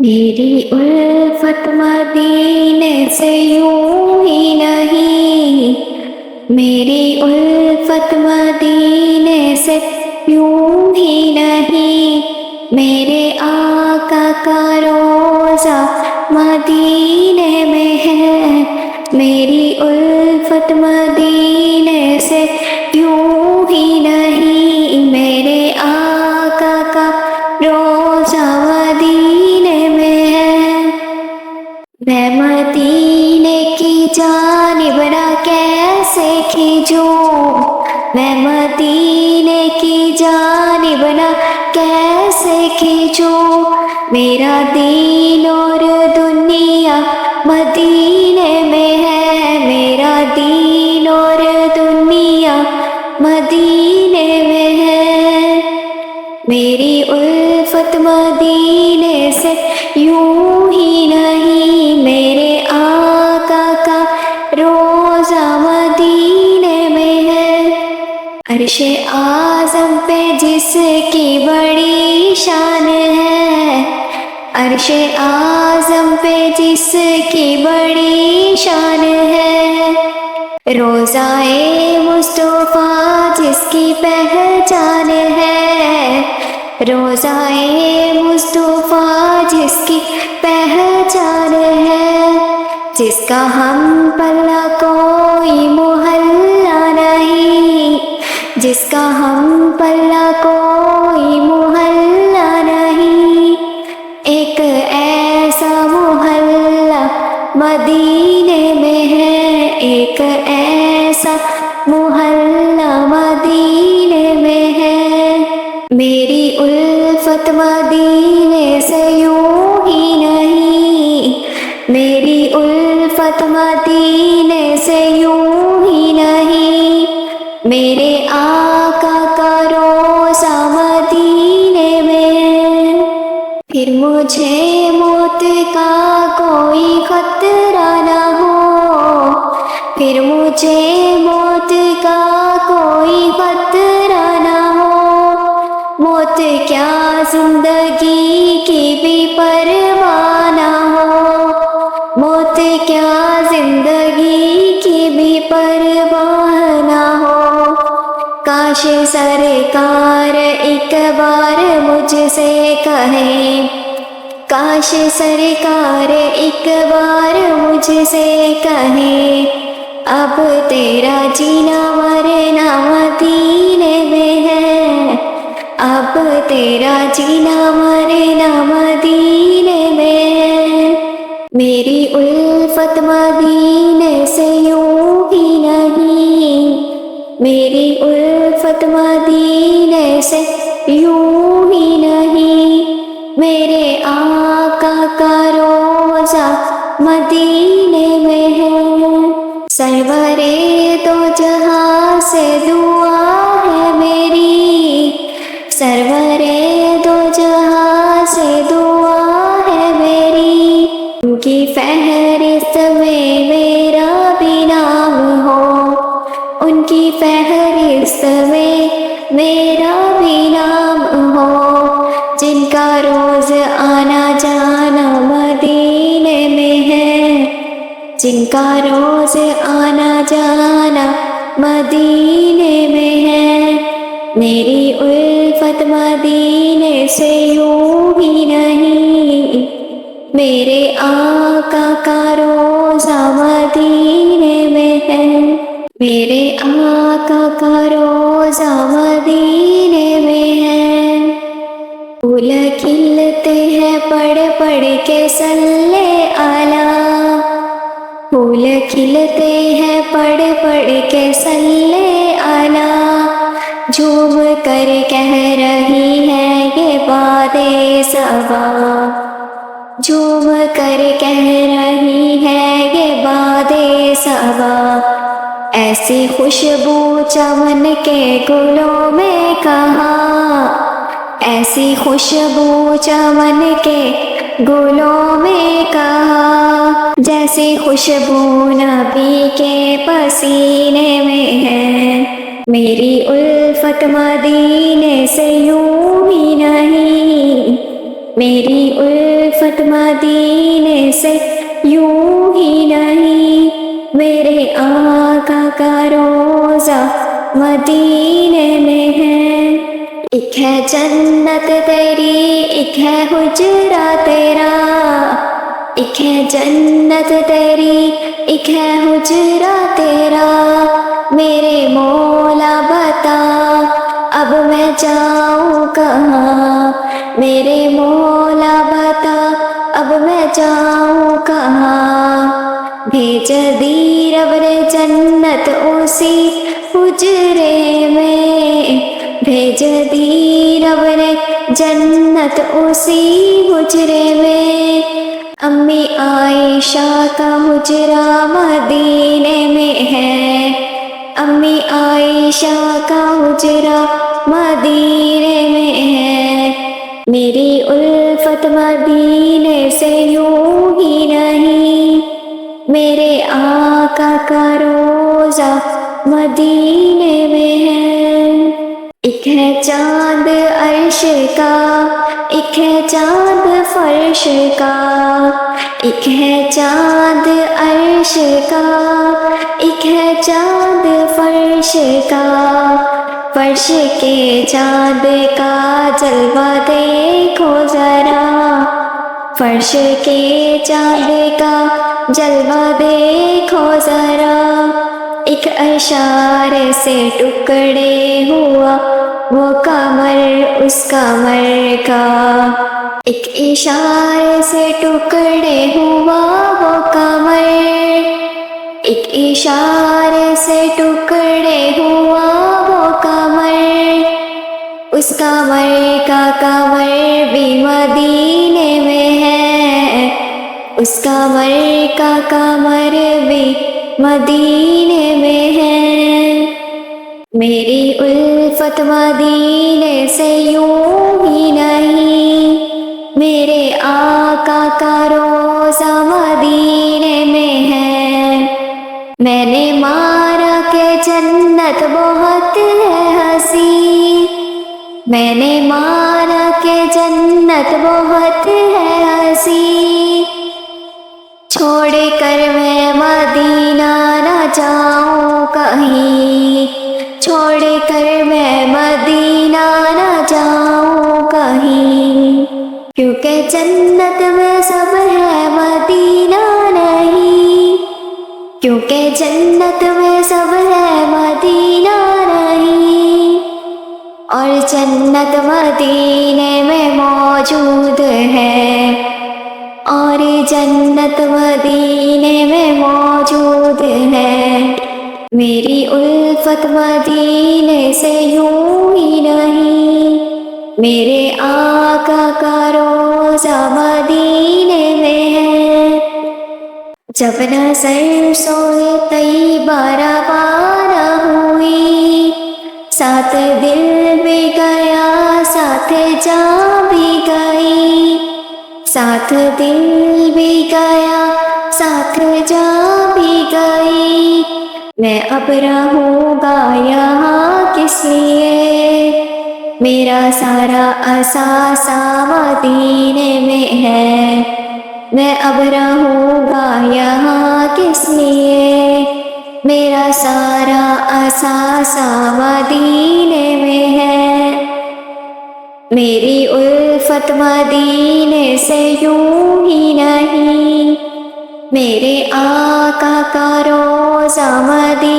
میری الفت مدینے سے یوں ہی نہیں، میری الفت مدینے سے یوں ہی نہیں، میرے آقا کا روضہ مدینے میں ہے، میری الفت مدینے سے یوں ہی نہیں، میرے آقا کا روضہ مدینے میں ہے۔ میں مدینے کی جانب نہ کیسے کھنچوں، میں مدینے کی جانب نہ کیسے کھنچوں، میرا دین اور دنیا مدینے میں ہے، میرا دین اور دنیا مدینے میں ہے، میری الفت مدینے سے یوں ہی نہیں، میرے آقا کا روضہ مدینے میں ہے۔ عرش اعظم پہ جس کی بڑی شان ہے، عرش اعظم پہ جس کی بڑی شان ہے، روضہ مصطفیٰ جس کی پہچان ہے، روضہ مصطفیٰ جس کی پہچان ہے، جس کا ہم پلہ کوئی محلہ نہیں، جس کا ہم پلہ کوئی محلہ نہیں، ایک ایسا محلہ مدینے میں ہے، ایک ایسا محلہ مدینے میں ہے، میری الفت مدینے سے یوں ہی نہیں، میری الفت مدینے سے یوں ہی نہیں، میرے آقا کا روضہ مدینے میں ہے۔ پھر مجھے موت کا کوئی خطرہ نہ ہو، پھر مجھے موت کا کوئی خطرہ نہ ہو، موت کیا زندگی کی بھی پرواہ نہ ہو، موت کیا زندگی کی بھی پرواہ نہ ہو، کاش سرکار ایک بار مجھ سے کہیں، کاش سرکار ایک بار مجھ سے کہیں، اب تیرا جینا مرنا مدینے میں ہے، اب تیرا جینا مرنا مدینے میں ہے، میری الفت مدینے سے یوں ہی نہیں، میری الفت مدینے سے یوں ہی نہیں، میرے آقا کا روضہ مدینے میں ہے، سرورے دو جہاں سے دعا ہے میری، سرورے دو جہاں سے دعا ہے میری، ان کی فہرست میں میرا بھی نام ہو، ان کی فہرست میں میرا بھی نام ہو، جن کا روز آنا جانا مدینے میں ہے، جن کا روز آنا جانا مدینے میں ہے، میری الفت مدینے سے یوں ہی نہیں، میرے آقا کا روضہ مدینے میں ہے، میرے آقا کا روضہ مدینے میں ہے، پھول کھلتے ہیں پڑھ پڑھ کے صلی علی، پھول کھلتے ہیں پڑھ پڑھ کے صلی علی، جھوم کر کہہ رہی ہے یہ باد صبا، جھوم کر کہہ رہی ہے یہ باد صبا، ایسی خوشبو چمن کے گلوں میں کہاں، ایسی خوشبو چمن کے گلوں میں کہاں، جیسی خوشبو نبی کے پسینے میں ہے، میری الفت مدینے سے یوں ہی نہیں، میری الفت مدینے سے یوں ہی نہیں، میرے آقا کا روضہ مدینے میں ہے۔ ایک ہے جنت تیری، ایک ہے حجرہ تیرا، ایک ہے جنت تیری، ایک ہے حجرہ تیرا، میرے مولا بتا اب میں جاؤں کہاں، میرے مولا بتا اب میں جاؤں کہاں، بھیج دی رب نے جنت اسی حجرے میں، بھیج دی رب نے جنت اسی حجرے میں، امی عائشہ کا حجرہ مدینے میں ہے، امی عائشہ کا حجرہ مدینے میں ہے، میری الفت مدینے سے یوں ہی نہیں، میرے آقا کا روضہ مدینے میں ہے۔ ایک ہے چاند عرش کا، ایک ہے چاند فرش کا، ایک ہے چاند عرش کا، ایک ہے چاند فرش کا، فرش کے چاند کا جلوہ دیکھو ذرا، فرش کے چاند کا جلوہ دیکھو ذرا، ایک اشارے سے ٹکڑے ہوا وہ کمر اس کمر کا، ایک اشارے سے ٹکڑے ہوا وہ کمر، ایک اشارے سے ٹکڑے ہوا وہ کمر، اس کمر کا کمر بھی مدینے میں ہے، اس کمر کا کمر بھی مدینے میں ہے، میری الفت مدینے سے یوں ہی نہیں، میرے آقا کا روضہ مدینے میں ہے، میں نے مانا کہ جنت بہت ہے حسین، میں نے مانا کہ جنت بہت ہے حسین، چھوڑ کر میں مدینہ نہ جاؤں کہیں، چھوڑ کر میں مدینہ نہ جاؤں کہیں، کیونکہ جنت میں سب ہے مدینہ نہیں، کیونکہ جنت میں سب ہے مدینہ نہیں، اور جنت مدینے میں موجود ہے، اور جنت مدینے میں موجود ہے، میری الفت مدینے سے یوں ہی نہیں، میرے آقا کا روضہ مدینے میں ہے، جب نظر سوئے طیبہ روانہ ہوئی، ساتھ دل بھی گیا ساتھ جان بھی گئی، ساتھ دل بھی گیا ساتھ جان بھی گئی، میں اب رہوں گا یہاں کس لیے، میرا سارا اثاثہ مدینے میں ہے، میں اب رہوں گا یہاں کس لیے، میرا سارا اثاثہ مدینے میں ہے، میری الفت مدینے سے یوں ہی نہیں، میرے آقا کا روضہ مدینے